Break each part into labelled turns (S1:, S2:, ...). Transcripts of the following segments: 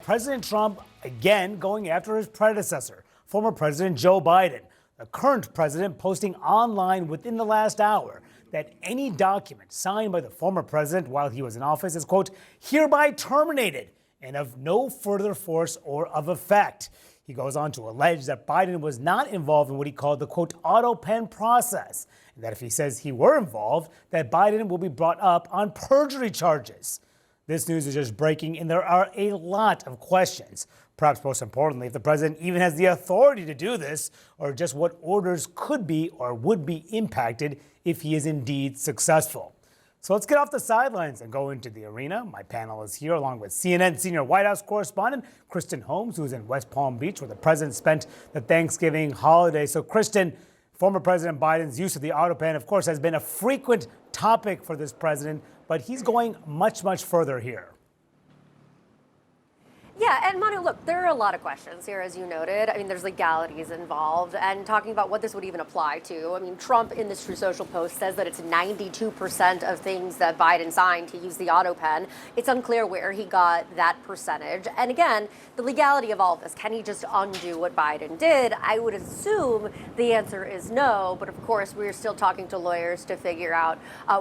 S1: President Trump again going after his predecessor, former President Joe Biden. The current president posting online within the last hour that any document signed by the former president while he was in office is, quote, hereby terminated and of no further force or of effect. He goes on to allege that Biden was not involved in what he called the, quote, auto pen process, and that if he says he were involved, that Biden will be brought up on perjury charges. This news is just breaking, and there are a lot of questions. Perhaps most importantly, if the president even has the authority to do this, or just what orders could be or would be impacted if he is indeed successful. So let's get off the sidelines and go into the arena. My panel is here along with CNN senior White House correspondent Kristen Holmes, who's in West Palm Beach, where the president spent the Thanksgiving holiday. So Kristen, former President Biden's use of the auto pen, of course, has been a frequent topic for this president, but he's going much, much further here.
S2: Yeah, and Manu, look, there are a lot of questions here, as you noted. I mean, there's legalities involved, and talking about what this would even apply to. I mean, Trump in this Truth Social post says that it's 92% of things that Biden signed to use the auto pen. It's unclear where he got that percentage. And again, the legality of all of this, can he just undo what Biden did? I would assume the answer is no, but of course, we're still talking to lawyers to figure out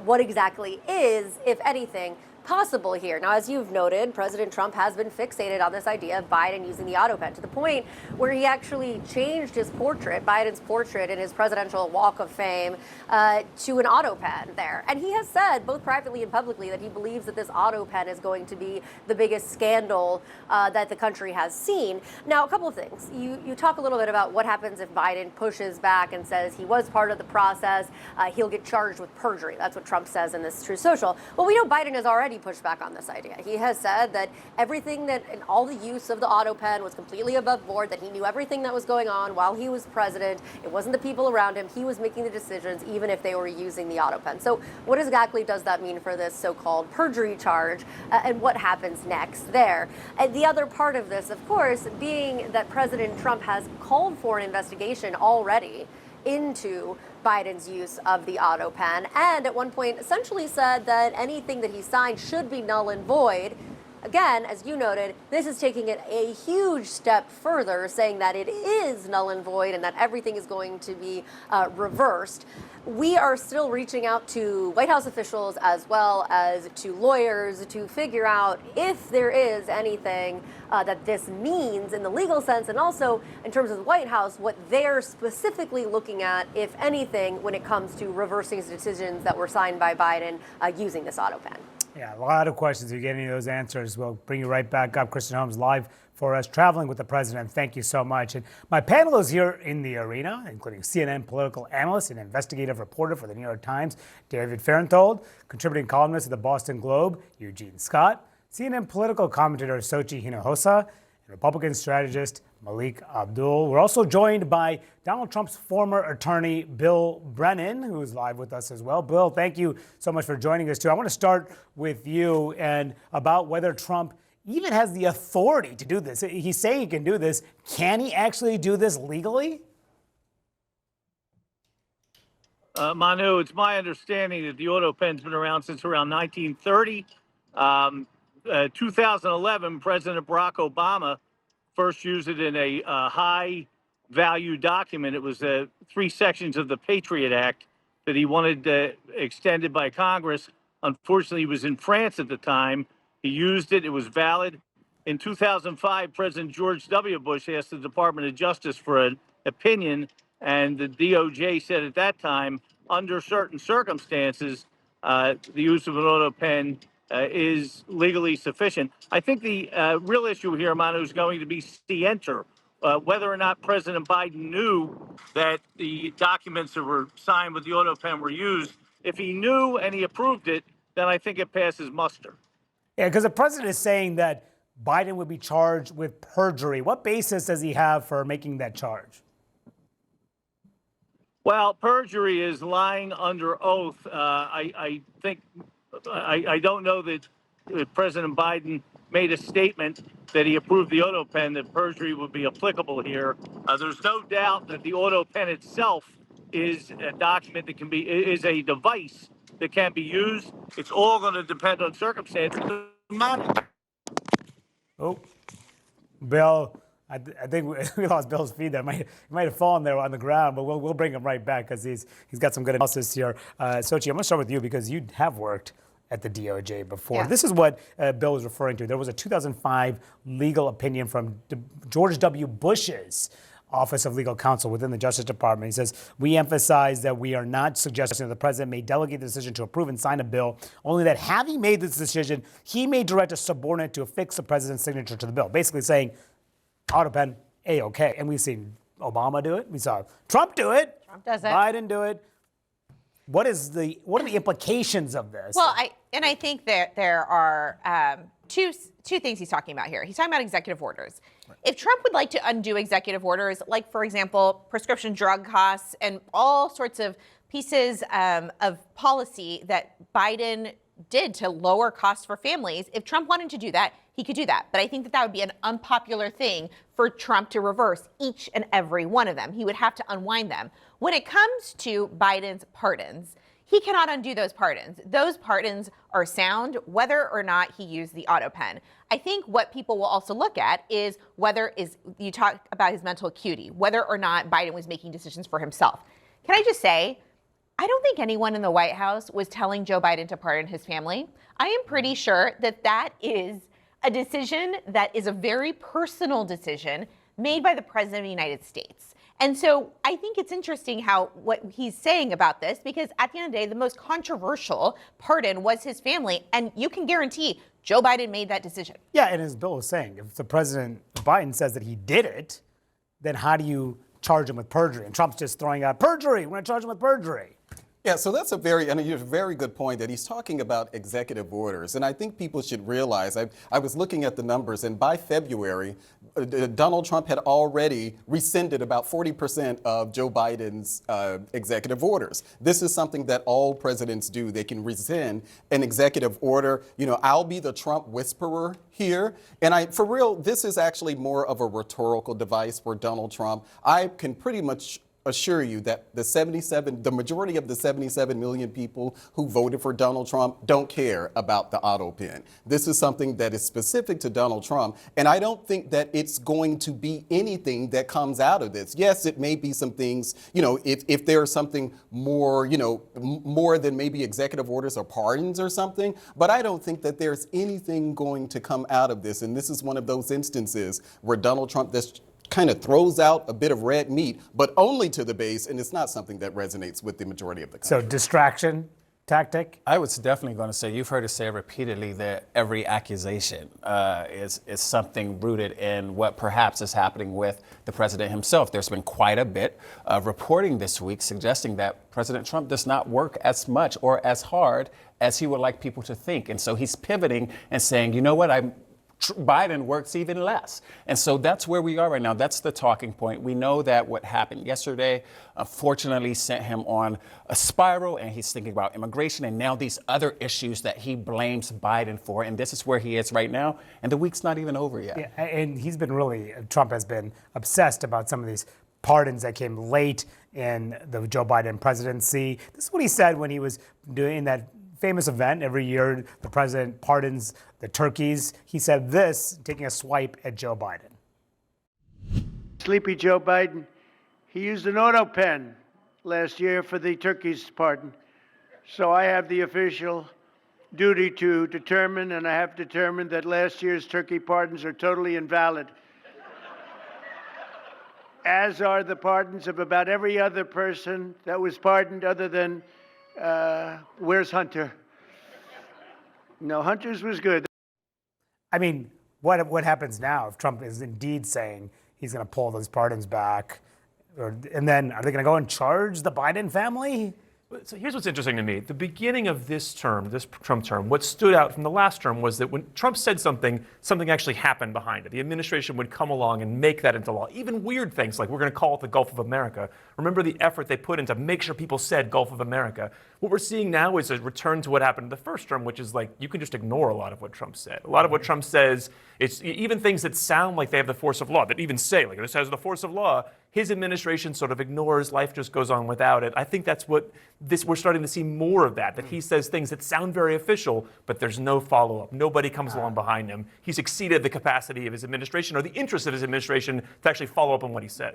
S2: what exactly is, if anything, possible here. Now, as you've noted, President Trump has been fixated on this idea of Biden using the auto pen to the point where he actually changed his portrait, Biden's portrait in his presidential walk of fame, to an auto pen there. And he has said, both privately and publicly, that he believes that this auto pen is going to be the biggest scandal that the country has seen. Now, a couple of things. You talk a little bit about what happens if Biden pushes back and says he was part of the process. He'll get charged with perjury. That's what Trump says in this Truth Social. Well, we know Biden has already pushed back on this idea. He has said that everything that and all the use of the auto pen was completely above board, that he knew everything that was going on while he was president. It wasn't the people around him. He was making the decisions, even if they were using the auto pen. So what exactly does that mean for this so-called perjury charge, and what happens next there? And the other part of this, of course, being that President Trump has called for an investigation already into Biden's use of the auto pen, and at one point essentially said that anything that he signed should be null and void. Again, as you noted, this is taking it a huge step further, saying that it is null and void and that everything is going to be reversed. We are still reaching out to White House officials as well as to lawyers to figure out if there is anything that this means in the legal sense, and also in terms of the White House, what they're specifically looking at, if anything, when it comes to reversing decisions that were signed by Biden using this auto pen.
S1: Yeah, a lot of questions. If you get any of those answers, we'll bring you right back up. Kristen Holmes live for us, traveling with the president. Thank you so much. And my panel is here in the arena, including CNN political analyst and investigative reporter for the New York Times, David Fahrenthold, contributing columnist at the Boston Globe, Eugene Scott, CNN political commentator Xochitl Hinojosa, and Republican strategist Malik Abdul. We're also joined by Donald Trump's former attorney, Bill Brennan, who's live with us as well. Bill, thank you so much for joining us, too. I want to start with you and about whether Trump even has the authority to do this. He's saying he can do this. Can he actually do this legally?
S3: Manu, it's my understanding that the auto pen's been around since around 1930. 2011, President Barack Obama first used it in a high-value document. It was 3 sections of the Patriot Act that he wanted extended by Congress. Unfortunately, he was in France at the time. He used it. It was valid. In 2005, President George W. Bush asked the Department of Justice for an opinion, and the DOJ said at that time, under certain circumstances, the use of an auto pen is legally sufficient. I think the real issue here, Manu, is going to be scienter, whether or not President Biden knew that the documents that were signed with the auto pen were used. If he knew and he approved it, then I think it passes muster.
S1: Yeah, because the president is saying that Biden would be charged with perjury. What basis does he have for making that charge?
S3: Well, perjury is lying under oath. I don't know that President Biden made a statement that he approved the auto pen, that perjury would be applicable here. There's no doubt that the auto pen itself is a document that is a device that can be used. It's all going to depend on circumstances.
S1: Oh, Bill, I think we lost Bill's feed there. He might have fallen there on the ground, but we'll bring him right back because he's got some good analysis here. Sochi, I'm going to start with you because you have worked at the DOJ before.
S4: Yeah.
S1: This is what Bill was referring to. There was a 2005 legal opinion from George W. Bush's Office of Legal Counsel within the Justice Department. He says, we emphasize that we are not suggesting that the president may delegate the decision to approve and sign a bill, only that having made this decision, he may direct a subordinate to affix the president's signature to the bill. Basically saying, auto pen, A-OK. And we've seen Obama do it. We saw Trump do it.
S4: Trump does it.
S1: Biden do it. What are the implications of this?
S4: Well, I think that there are two things he's talking about here. He's talking about executive orders. Right. If Trump would like to undo executive orders, like, for example, prescription drug costs and all sorts of pieces of policy that Biden did to lower costs for families, if Trump wanted to do that, he could do that. But I think that would be an unpopular thing for Trump to reverse each and every one of them. He would have to unwind them. When it comes to Biden's pardons, he cannot undo those pardons. Those pardons are sound, whether or not he used the auto pen. I think what people will also look at is you talk about his mental acuity, whether or not Biden was making decisions for himself. Can I just say, I don't think anyone in the White House was telling Joe Biden to pardon his family. I am pretty sure that that is a decision that is a very personal decision made by the President of the United States. And so I think it's interesting what he's saying about this, because at the end of the day, the most controversial pardon was his family. And you can guarantee Joe Biden made that decision.
S1: Yeah, and as Bill was saying, if the President Biden says that he did it, then how do you charge him with perjury? And Trump's just throwing out perjury. We're going to charge him with perjury.
S5: Yeah, so that's a very good point that he's talking about executive orders. And I think people should realize, I was looking at the numbers, and by February, Donald Trump had already rescinded about 40% of Joe Biden's executive orders. This is something that all presidents do. They can rescind an executive order. You know, I'll be the Trump whisperer here. And for real, this is actually more of a rhetorical device for Donald Trump. I can pretty much assure you that the majority of the 77 million people who voted for Donald Trump don't care about the auto pen. This is something that is specific to Donald Trump, and I don't think that it's going to be anything that comes out of this. Yes, it may be some things, you know, if there's something more, you know, more than maybe executive orders or pardons or something, but I don't think that there's anything going to come out of this, and this is one of those instances where Donald Trump kind of throws out a bit of red meat, but only to the base, and it's not something that resonates with the majority of the country.
S1: So distraction tactic?
S6: I was definitely going to say, you've heard us say repeatedly that every accusation is something rooted in what perhaps is happening with the president himself. There's been quite a bit of reporting this week suggesting that President Trump does not work as much or as hard as he would like people to think. And so he's pivoting and saying, you know what, Biden works even less. And so that's where we are right now. That's the talking point. We know that what happened yesterday, unfortunately, sent him on a spiral, and he's thinking about immigration and now these other issues that he blames Biden for. And this is where he is right now. And the week's not even over yet.
S1: Yeah, and Trump has been obsessed about some of these pardons that came late in the Joe Biden presidency. This is what he said when he was doing that famous event. Every year, the president pardons the turkeys. He said this, taking a swipe at Joe Biden.
S7: Sleepy Joe Biden, he used an auto pen last year for the turkeys pardon. So I have the official duty to determine, and I have determined that last year's turkey pardons are totally invalid, as are the pardons of about every other person that was pardoned other than where's Hunter? No, Hunter's was good.
S1: I mean, what happens now if Trump is indeed saying he's going to pull those pardons back? And then are they going to go and charge the Biden family?
S8: So here's what's interesting to me. The beginning of this term, this Trump term, what stood out from the last term was that when Trump said something actually happened behind it. The administration would come along and make that into law. Even weird things like we're going to call it the Gulf of America. Remember the effort they put in to make sure people said Gulf of America. What we're seeing now is a return to what happened in the first term, which is like you can just ignore a lot of what Trump said. A lot of what Trump says, it's even things that sound like they have the force of law, that even say, like this has the force of law, his administration sort of ignores, life just goes on without it. I think that's what we're starting to see more of that he says things that sound very official, but there's no follow-up. Nobody comes along behind him. He's exceeded the capacity of his administration or the interest of his administration to actually follow up on what he says.